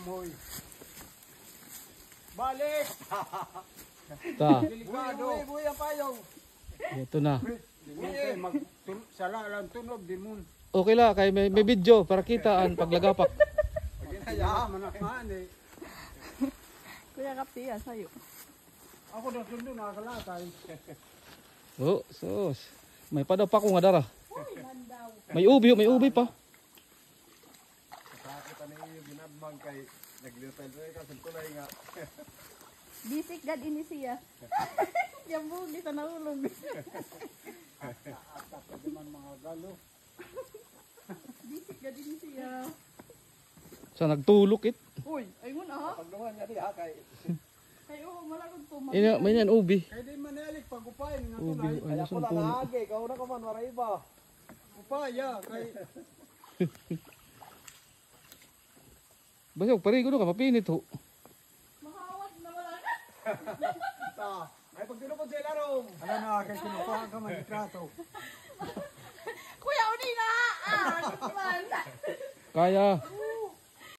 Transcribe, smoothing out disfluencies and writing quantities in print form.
Moy. Balik! Ta. Delikado. Buhay ang payong. Ito na. Sala lang tunog, di mo. Okay la, kay may video para kitaan paglagapak. Kaya manakaman eh. Kuya Kaptiya, sa'yo. Ako na sundo nakalatay. Oh, sus. May padaw pa ko nga dara. May ubi pa. Sakit na iyo ginabang kay naglutay ka sa tulay nga. Bisik gad ini siya. Jambugi sa nahulog. Ata pa naman mga galo. Bisik gad ini siya. Sa nagtulok it. Uy, ayun ah. Pagdungan niya di ha kay. Ay, oo, malakot po. Ina, may nan ubi. Kay di manalik pag upay nga Ubi, tulay. ano sa puno. Kau na ka man waray ba. Upaya kay Basog parigo no ka mapinit ho. Mahawat na wala na. ta. Ay pag tinupod sa ilarong. Ala na kay kinukuha ka man litrato. Kuya, uni na! Ah, man. Kaya.